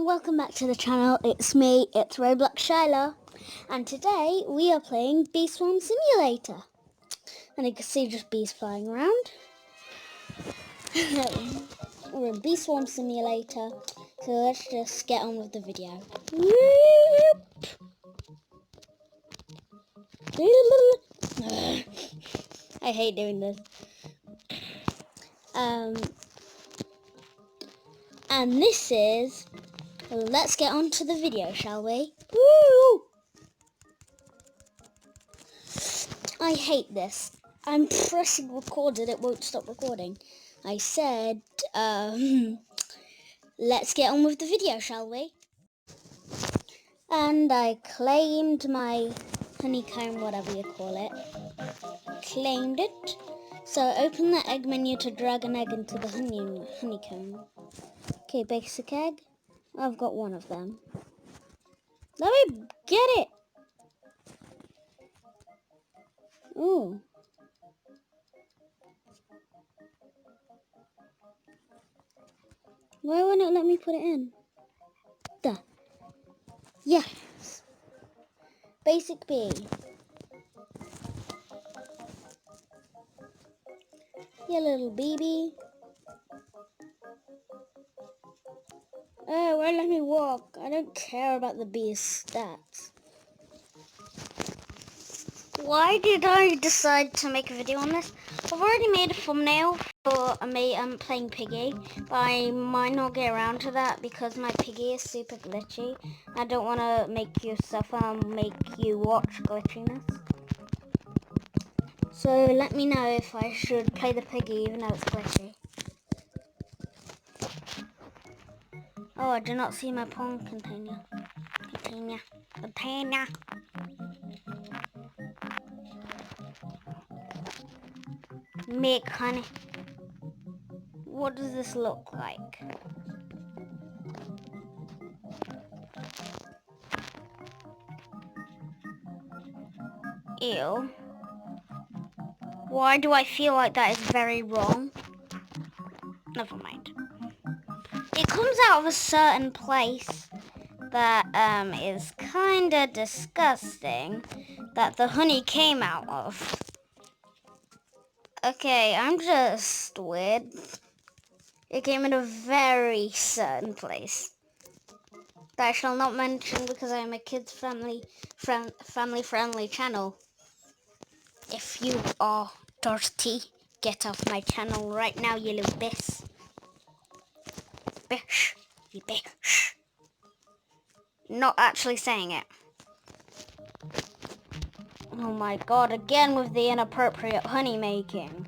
welcome back to the channel. It's me, it's Roblox Shyla, and today we are playing Bee Swarm Simulator. And you can see just bees flying around. We're in Bee Swarm Simulator, so let's just get on with the video. I hate doing this. And this is... Let's get on to the video, shall we? Woo! I hate this. I'm pressing record and it won't stop recording. I said, let's get on with the video, shall we? And I claimed my honeycomb, whatever you call it. Claimed it. So open the egg menu to drag an egg into the honeycomb. Okay, basic egg. I've got one of them. Let me get it. Ooh. Why won't it let me put it in? There. Yes. Basic bee. Yeah, little baby. Oh, won't let me walk. I don't care about the bee's stats. Why did I decide to make a video on this? I've already made a thumbnail for me playing Piggy, but I might not get around to that because my Piggy is super glitchy. I don't want to make you suffer and make you watch glitchiness. So let me know if I should play the Piggy even though it's glitchy. Oh, I do not see my pawn container. Container. Milk, honey. What does this look like? Ew. Why do I feel like that is very wrong? Never mind. It comes out of a certain place that is kinda disgusting that the honey came out of. Okay, I'm just weird. It came in a very certain place that I shall not mention because I am a kids family friendly channel. If you are dirty, get off my channel right now, you little bish. Bish. You bish. Not actually saying it. Oh my god, again with the inappropriate honey making.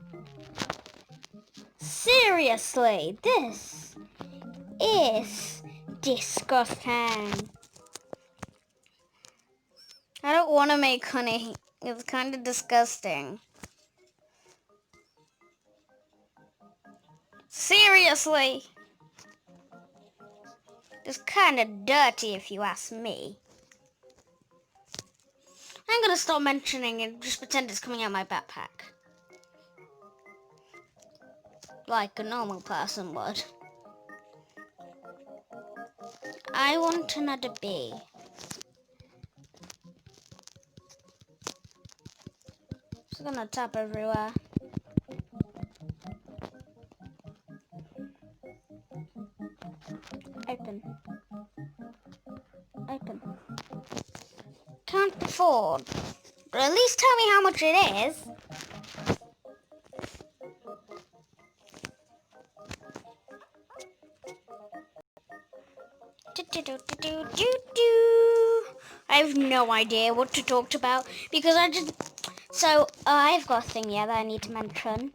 Seriously, this is disgusting. I don't want to make honey. It's kind of disgusting. Seriously. It's kind of dirty if you ask me. I'm going to stop mentioning it, just pretend it's coming out of my backpack. Like a normal person would. I want another bee. Just gonna tap everywhere. Open. Open. Can't afford. But at least tell me how much it is. I have no idea what to talk about because I've got a thing that I need to mention.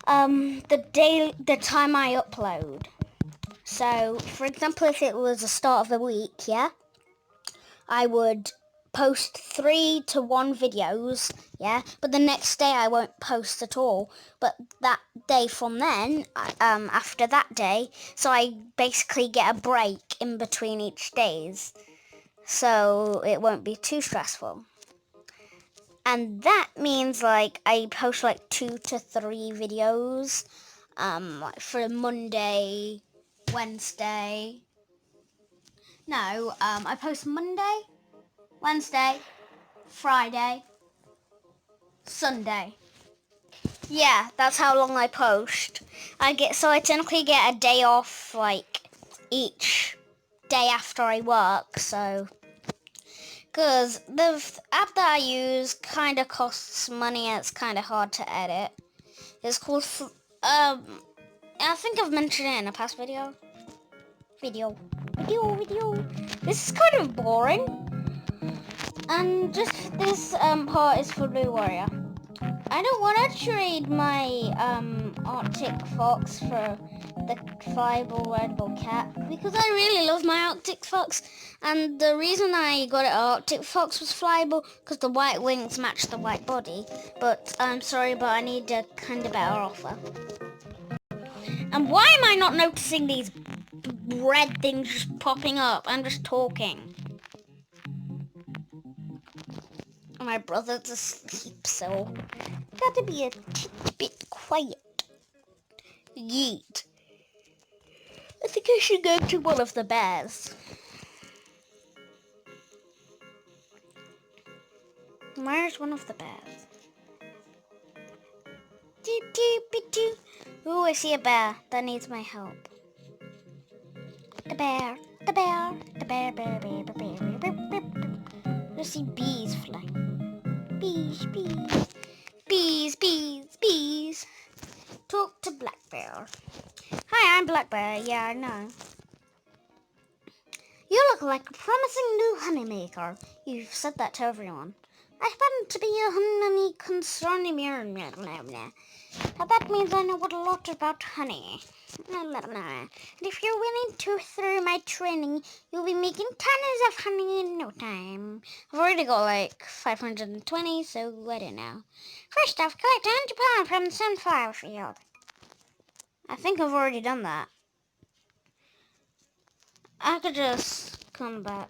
The time I upload. So, for example, if it was the start of the week, I would post 3 to 1 videos, but the next day I won't post at all. But that day from then, after that day, so I basically get a break in between each days, so it won't be too stressful. And that means like I post like 2 to 3 videos, like for Monday, Wednesday, No, I post Monday, Wednesday, Friday, Sunday. Yeah, that's how long I post. I technically get a day off like each day after I work, so because the app that I use kind of costs money and it's kind of hard to edit. It's called I think I've mentioned it in a past video. Video. This is kind of boring. And just this part is for Blue Warrior. I don't want to trade my Arctic Fox for the Fireball Red Bull Cat because I really love my Arctic Fox, and the reason I got it Arctic Fox was flyable because the white wings match the white body. But I'm sorry, but I need a kind of better offer. And why am I not noticing these red things just popping up? I'm just talking. My brother's asleep, so gotta be a bit quiet. Yeet. I think I should go to one of the bears. Where's one of the bears? Ooh, I see a bear that needs my help. The bear. I see bees flying. Bees. Talk to Black Bear. Hi, I'm Black Bear. Yeah, I know. You look like a promising new honey maker. You've said that to everyone. I happen to be a honey consortium. That means I know a lot about honey. And if you're willing to through my training, you'll be making tons of honey in no time. I've already got like 520, so I don't know. First off, collect 100 pounds from the sunflower field. I think I've already done that. I could just come back.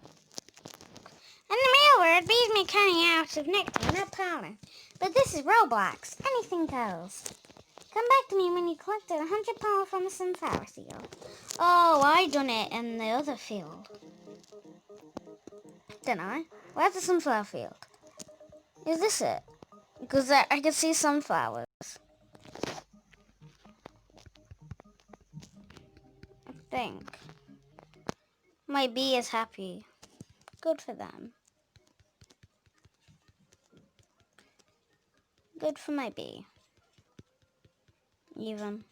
In the real world, bees make honey out of nectar, not pollen. But this is Roblox. Anything goes. Come back to me when you collected 100 pollen from the sunflower field. Oh, I done it in the other field. Didn't I? Where's the sunflower field? Is this it? Because I can see sunflowers. I think. My bee is happy. Good for them. Good for my bee. Even.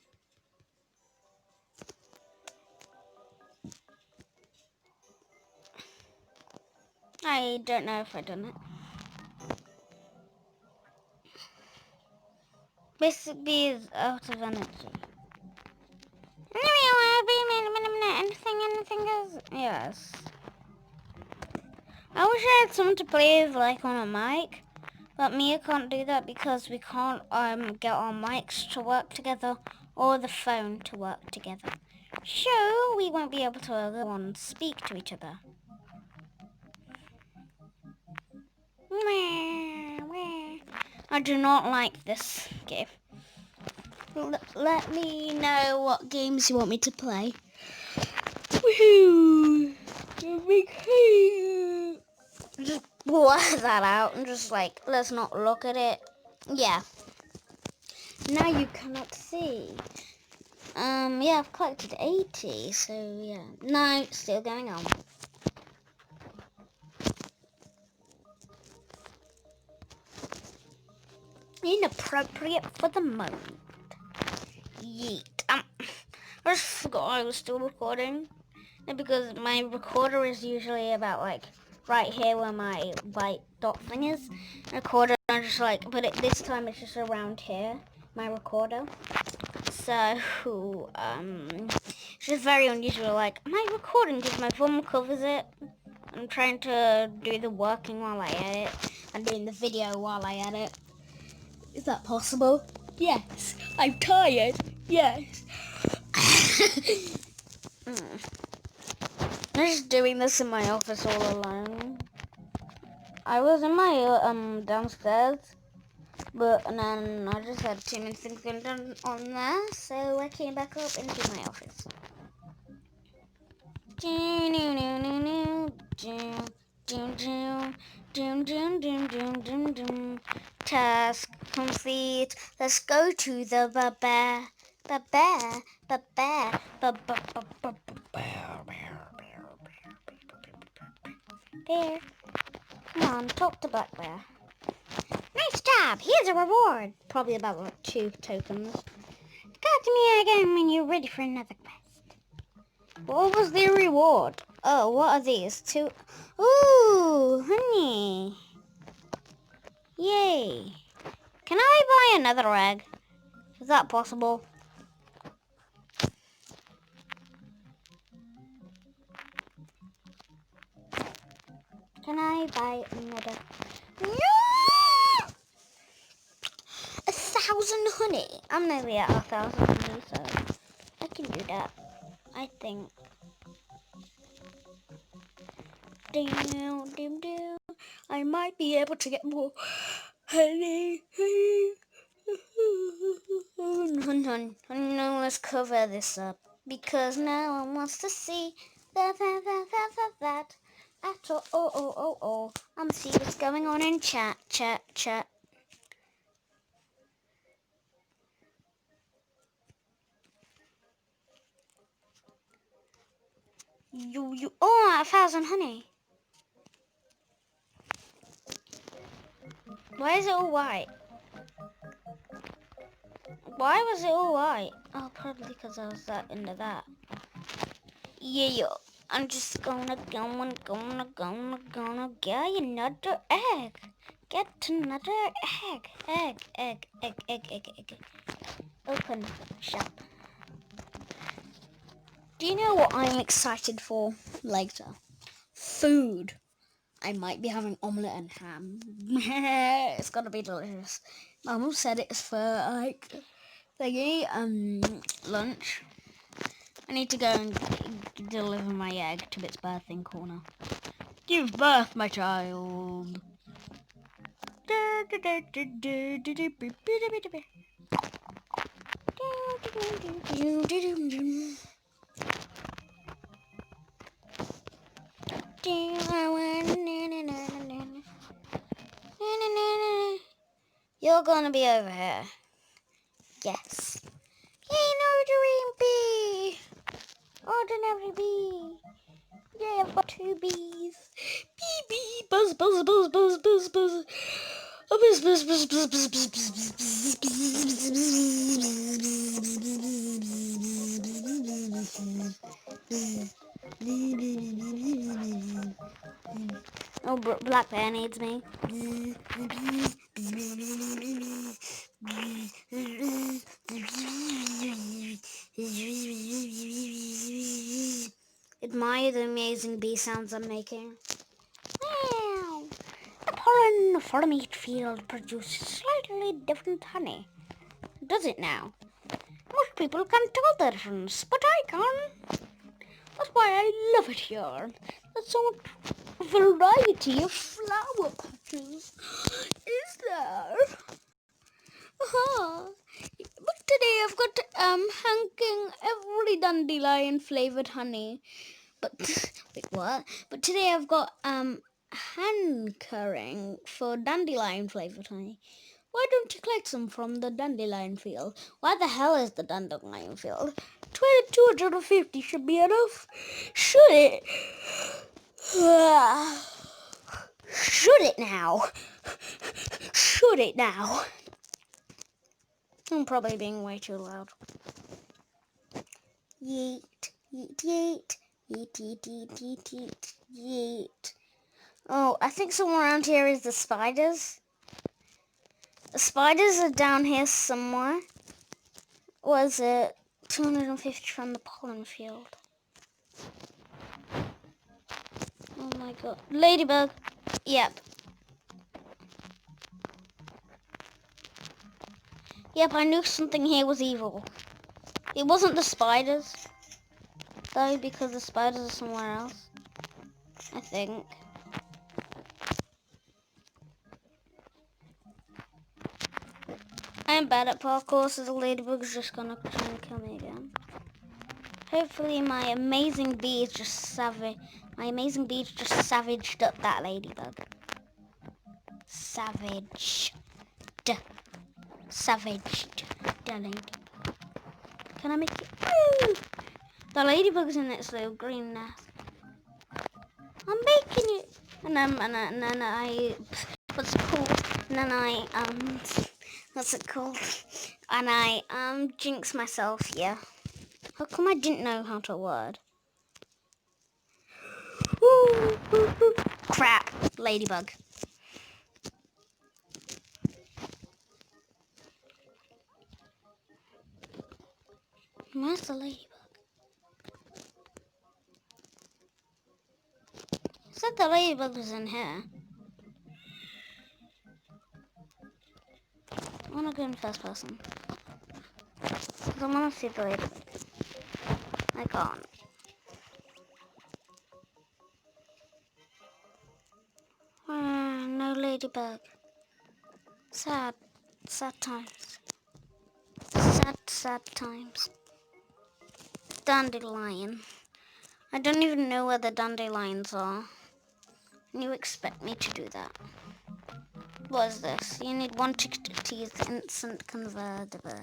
I don't know if I've done it. Basic bee is out of energy. Anything goes. Yes. I wish I had someone to play with, like on a mic, but Mia can't do that because we can't get our mics to work together or the phone to work together. So we won't be able to go and speak to each other. I do not like this game. Let me know what games you want me to play. Woohoo! Just blur that out and just like, let's not look at it. Yeah. Now you cannot see. Yeah, I've collected 80, so yeah. No, still going on. Inappropriate for the moment. Yeet. I just forgot I was still recording. Because my recorder is usually about like right here where my white dot thing is. Recorder, I'm just like, but this time it's just around here, my recorder. So, it's just very unusual. Like, am I recording because my phone covers it? I'm trying to do the working while I edit and doing the video while I edit. Is that possible? Yes. I'm tired. Yes. I'm just doing this in my office all alone. I was in my downstairs, but then I just had too many things going on there, so I came back up into my office. Task complete. Let's go to the bear. The bear. The bear. Bear. Come on, talk to Black Bear. Nice job. Here's a reward. Probably about like 2 tokens. Come to me again when you're ready for another quest. What was the reward? Oh, what are these? 2. Ooh, honey. Yay. Can I buy another egg? Is that possible? Can I buy another? No! 1,000 honey. I'm nearly at 1,000 honey, so I can do that. I think. Down. I might be able to get more honey. No, let's cover this up because no one wants to see that at all. Oh. I'm see what's going on in chat. You. Oh, 1,000 honey. Why is it all white? Why was it all white? Oh, probably because I was that into that. Yeah. I'm just gonna get another egg. Get another egg. Open shop. Do you know what I'm excited for later? Food. I might be having omelette and ham. It's gonna be delicious. My mum said it's for like thingy, lunch. I need to go and deliver my egg to its birthing corner. Give birth, my child. You're gonna be over here. Yes. Hey, no dream bee. Ordinary bee. Yeah, I've got 2 bees. Bee, buzz. Oh, Oh, Black Bear needs me. Admire the amazing bee sounds I'm making. Wow. The pollen from each field produces slightly different honey. Does it now? Most people can't tell the difference, but I can. That's why I love it here. There's so much variety of flower patches. Is there? But today I've got hanking every dandelion flavored honey. But wait, what? But today I've got hankering for dandelion flavored honey. Why don't you collect some from the dandelion field? Why the hell is the dandelion field? 250 should be enough. Should it? Should it now? Should it now? I'm probably being way too loud. Yeet. Oh, I think somewhere around here is the spiders. The spiders are down here somewhere. Was it 250 from the pollen field? Oh my god. Ladybug. Yep, I knew something here was evil. It wasn't the spiders, though, because the spiders are somewhere else, I think. I'm bad at parkour, so the ladybug's just gonna try and kill me again. Hopefully my amazing bee is just savage. My amazing bee just savaged up that ladybug. Savaged. Savaged. Darling. Can I make it? Woo! The ladybug's in its little green nest. I'm making it. And then I what's it called? And then I what's it called? And I jinx myself here. How come I didn't know how to word? Crap, ladybug. Where's the ladybug? It said the ladybug was in here. I want to go in first person. Because I want to see the ladybug. I can't. No ladybug. Sad. Sad times. Sad times. Dandelion. I don't even know where the dandelions are. And you expect me to do that? What is this? You need one ticket to use the instant converter.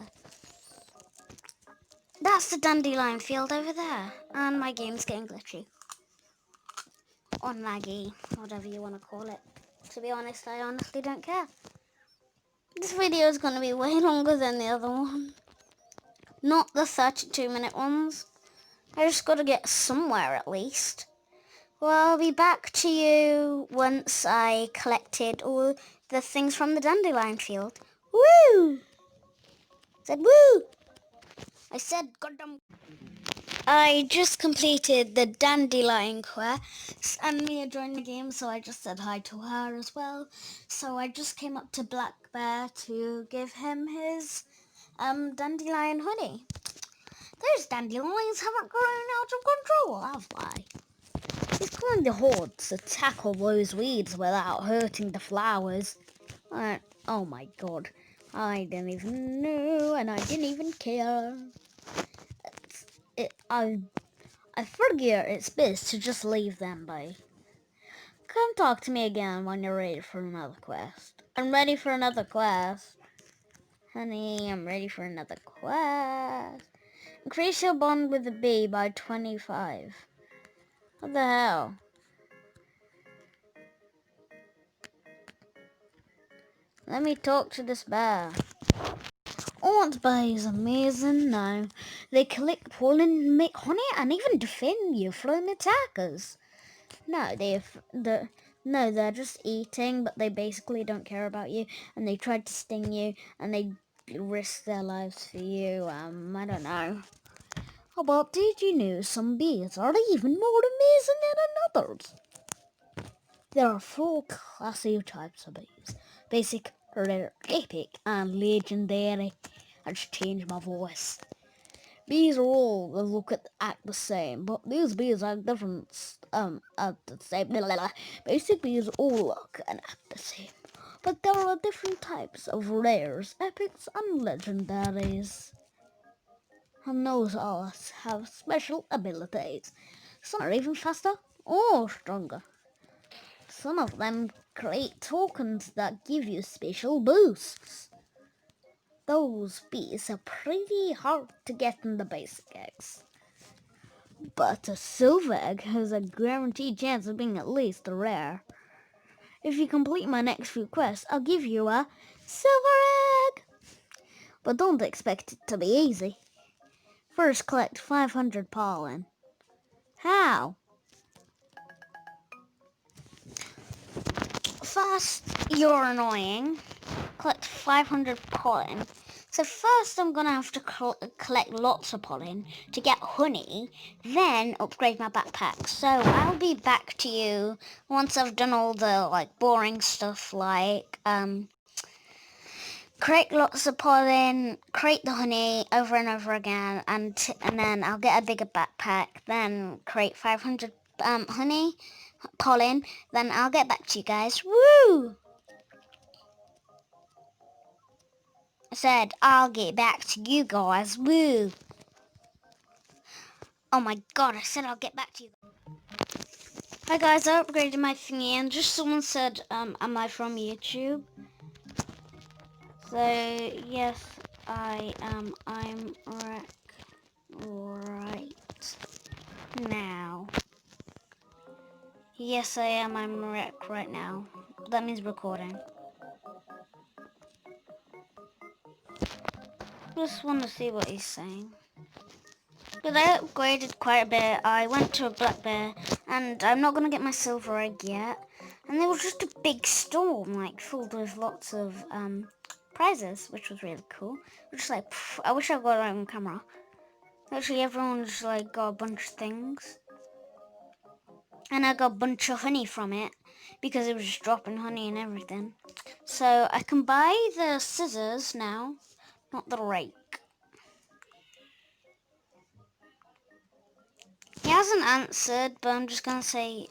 That's the dandelion field over there. And my game's getting glitchy. Or laggy, whatever you want to call it. To be honest, I honestly don't care. This video is going to be way longer than the other one. Not the 32-minute ones. I just got to get somewhere at least. Well, I'll be back to you once I collected all the things from the dandelion field. Woo! Said woo! I said goddamn. I just completed the dandelion quest and Mia joined the game, so I just said hi to her as well. So I just came up to Black Bear to give him his dandelion honey. Those dandelions haven't grown out of control, have they? It's going the hordes to tackle those weeds without hurting the flowers. Oh my god. I didn't even know and I didn't even care. I figure it's best to just leave them be. Come talk to me again when you're ready for another quest. I'm ready for another quest. Honey, I'm ready for another quest. Increase your bond with the bee by 25. What the hell? Let me talk to this bear. Aunt Bear is amazing now. They collect pollen, make honey, and even defend you from attackers. No, they're just eating, but they basically don't care about you, and they tried to sting you, and they risk their lives for you. I don't know. But did you know some bees are even more amazing than others? There are 4 classic types of bees. Basic, rare, epic, and legendary. I just changed my voice. Bees are all act the same, but these bees act different. At the same. Basic bees all look and act the same, but there are different types of rares, epics, and legendaries. And those all have special abilities. Some are even faster or stronger. Some of them create tokens that give you special boosts. Those bees are pretty hard to get in the basic eggs. But a silver egg has a guaranteed chance of being at least rare. If you complete my next few quests, I'll give you a silver egg! But don't expect it to be easy. First, collect 500 pollen. How? First, you're annoying. Collect 500 pollen. So first I'm going to have to collect lots of pollen to get honey, then upgrade my backpack. So I'll be back to you once I've done all the boring stuff create lots of pollen, create the honey over and over again, and then I'll get a bigger backpack, then create 500 pollen, then I'll get back to you guys. Woo! I said I'll get back to you guys. Woo! Oh my god, I said I'll get back to you. Hi guys, I upgraded my thingy and just someone said, am I from YouTube? So, yes, I am. I'm right now. Yes, I am. I'm right now. That means recording. Just want to see what he's saying. But I upgraded quite a bit. I went to a black bear, and I'm not gonna get my silver egg yet. And there was just a big storm, like filled with lots of prizes, which was really cool. Just like, pff, I wish I got it on camera. Actually, everyone's like got a bunch of things, and I got a bunch of honey from it because it was just dropping honey and everything. So I can buy the scissors now, not the rake. He hasn't answered, but I'm just gonna say,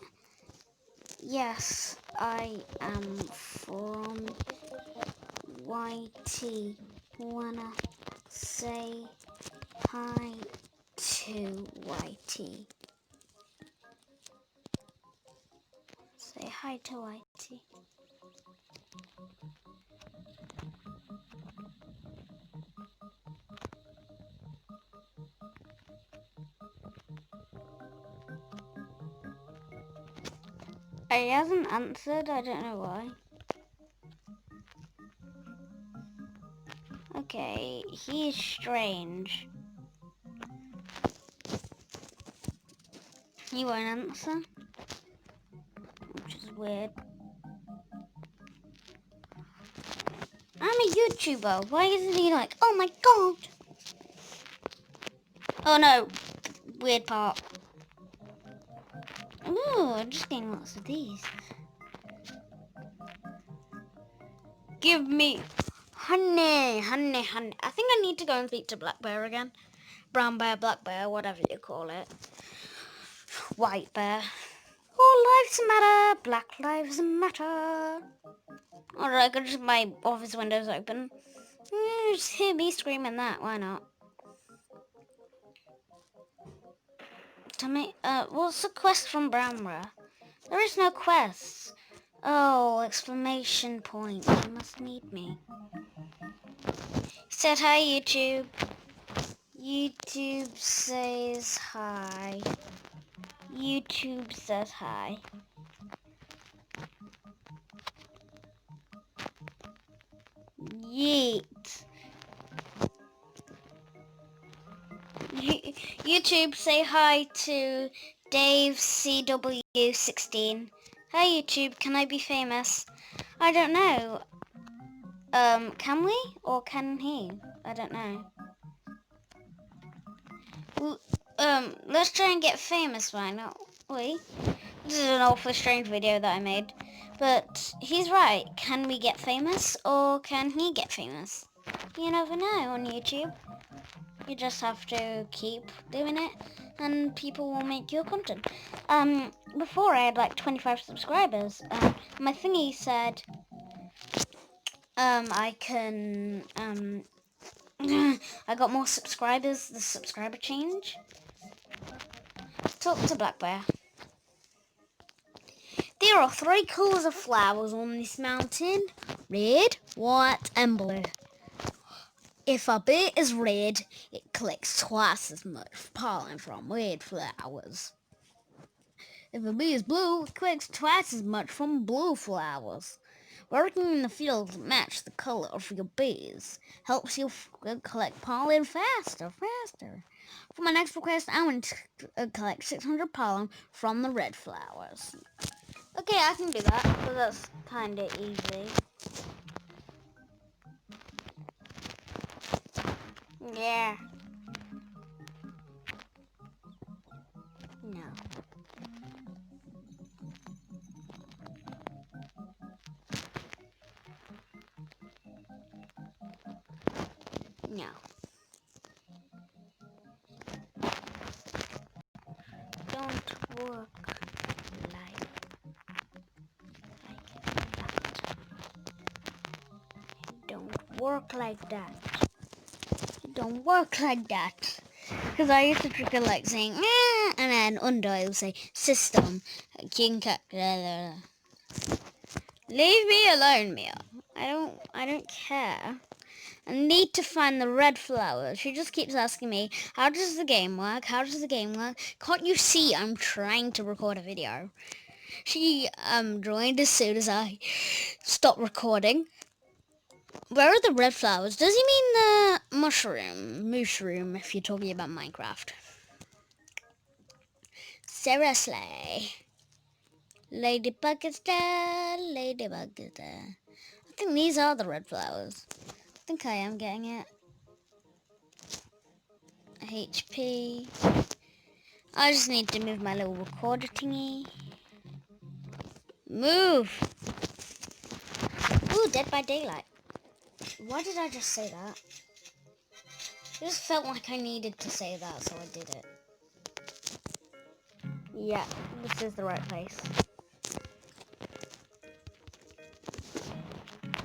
yes, I am from YT. Wanna say hi to YT. Say hi to YT. He hasn't answered, I don't know why. Okay, he is strange. He won't answer, which is weird. I'm a YouTuber. Why isn't he like, oh my god? Oh no, weird part. Ooh, I'm just getting lots of these. Give me honey, honey, honey. I think I need to go and speak to Black Bear again. Brown bear, black bear, whatever you call it. White bear. All lives matter. Black lives matter. Alright, I got just my office windows open. Just hear me screaming that. Why not? Tell me, what's the quest from Bramra? There is no quest. Oh, exclamation point. You must need me. He said hi, YouTube. YouTube says hi. YouTube says hi. Yeet. YouTube say hi to Dave CW16. Hi YouTube, can I be famous? I don't know. Can we? Or can he? I don't know. Let's try and get famous right now. Wait. This is an awfully strange video that I made. But he's right. Can we get famous? Or can he get famous? You never know on YouTube. You just have to keep doing it and people will make your content. Before I had like 25 subscribers. My thingy said I can I got more subscribers, the subscriber change. Talk to Black Bear. There are 3 colours of flowers on this mountain. Red, white and blue. If a bee is red, it collects twice as much pollen from red flowers. If a bee is blue, it collects twice as much from blue flowers. Working in the field to match the color of your bees helps you collect pollen faster. For my next request, I want to collect 600 pollen from the red flowers. Okay, I can do that, but that's kind of easy. Yeah. No. No. Don't work like that. Don't work like that. Don't work like that. Because I used to trigger like saying, "Meh," and then under I would say, system, king cat, blah, blah, blah. Leave me alone, Mia. I don't care. I need to find the red flower. She just keeps asking me, how does the game work? How does the game work? Can't you see I'm trying to record a video? She joined as soon as I stopped recording. Where are the red flowers? Does he mean the mushroom, if you're talking about Minecraft? Seriously. Ladybug is there, ladybug is there. I think these are the red flowers. I think I am getting it. HP. I just need to move my little recorder thingy. Move! Ooh, Dead by Daylight. Why did I just say that? It just felt like I needed to say that, so I did it. Yeah, this is the right place.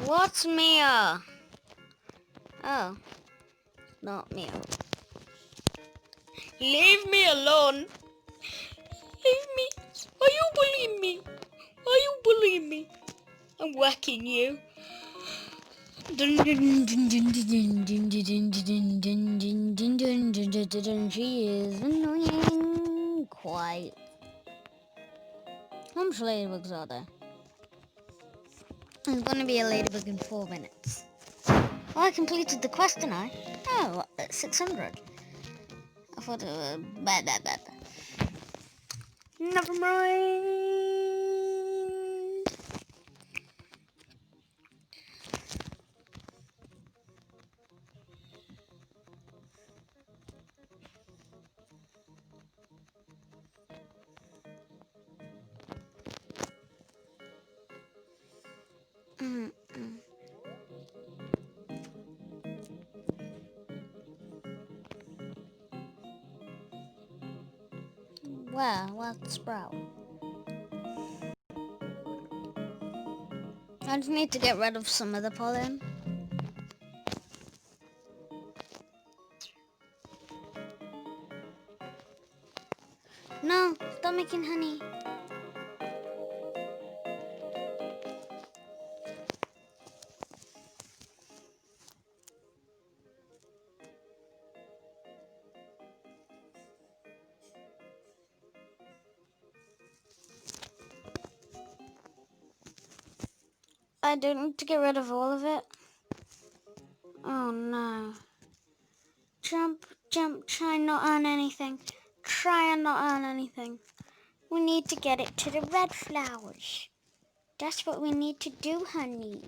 What's Mia? Oh, not Mia. Leave me alone. Leave me. Are you bullying me? Are you bullying me? I'm whacking you. She is annoying. Quite. How much ladybugs are there? There's gonna be a ladybug in 4 minutes. Oh, I completed the quest, didn't I? Oh, 600. I thought it was bad. Never mind. Well, let's sprout. I just need to get rid of some of the pollen. No, stop making honey. I don't need to get rid of all of it. Oh no. Jump, try and not earn anything. Try and not earn anything. We need to get it to the red flowers. That's what we need to do, honey.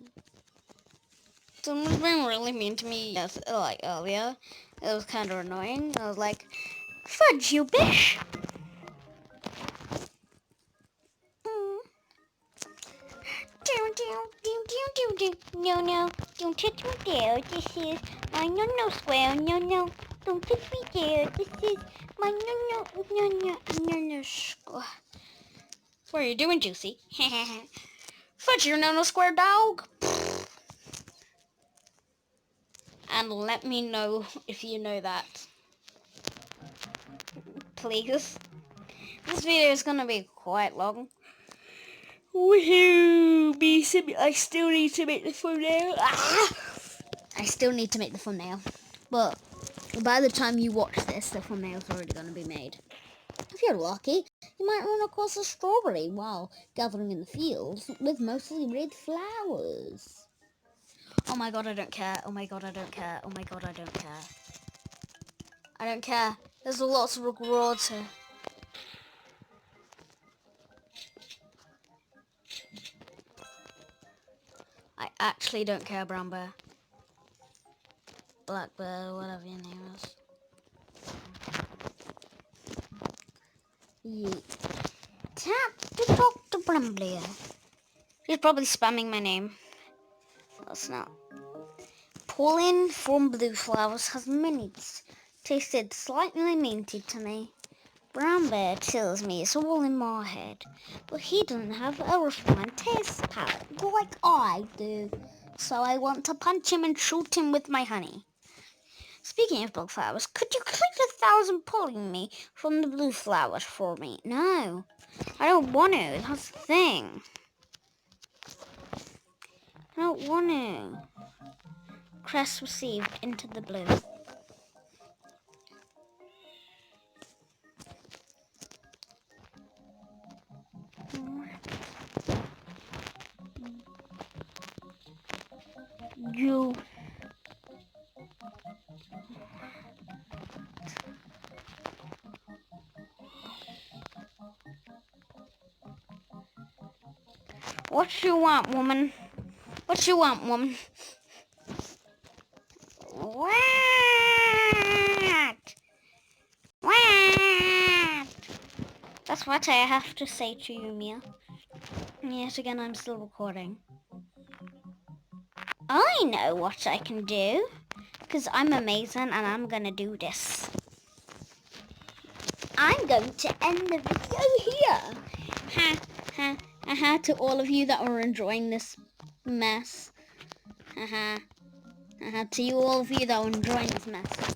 Someone's been really mean to me like earlier. It was kind of annoying. I was like, fudge you, bish. No, don't touch me there. This is my no square. No, don't touch me there. This is my no square. What are you doing, Juicy? Fudge your no square, dog. And let me know if you know that. Please. This video is gonna be quite long. Woohoo! I still need to make the thumbnail. I still need to make the thumbnail. But by the time you watch this, the thumbnail's already going to be made. If you're lucky, you might run across a strawberry while gathering in the fields with mostly red flowers. Oh my god, I don't care. Oh my god, I don't care. Oh my god, I don't care. I don't care. There's lots of rewards here. I actually don't care, brown bear. Black bear, whatever your name is. Yeet. Tap to Dr. Bramblier. He's probably spamming my name. That's not. Pollen from blue flowers has minutes. Tasted slightly minty to me. Brown bear tells me it's all in my head, but he doesn't have a refined taste palate like I do. So I want to punch him and shoot him with my honey. Speaking of blue flowers, could you collect 1,000 pulling me from the blue flowers for me? No, I don't want to. That's the thing. I don't want to. Crest received into the blue. You. What you want, woman? What you want, woman? What? What? That's what I have to say to you, Mia. Yet again, I'm still recording. I know what I can do, because I'm amazing and I'm gonna do this. I'm going to end the video here. Ha, ha, ha, to all of you that are enjoying this mess. Ha, ha, ha, to you all of you that are enjoying this mess.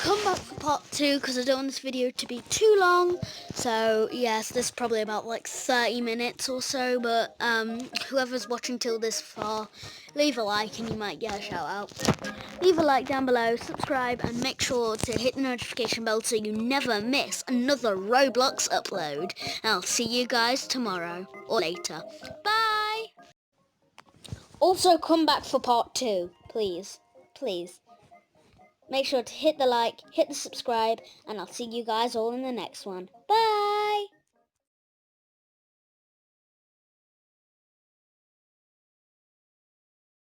Come back for part 2 because I don't want this video to be too long. So yes, this is probably about like 30 minutes or so, but whoever's watching till this far, leave a like and you might get a shout out. Leave a like down below, subscribe, and make sure to hit the notification bell so you never miss another Roblox upload. And I'll see you guys tomorrow or later. Bye! Also come back for part 2, please. Please. Make sure to hit the like, hit the subscribe, and I'll see you guys all in the next one. Bye!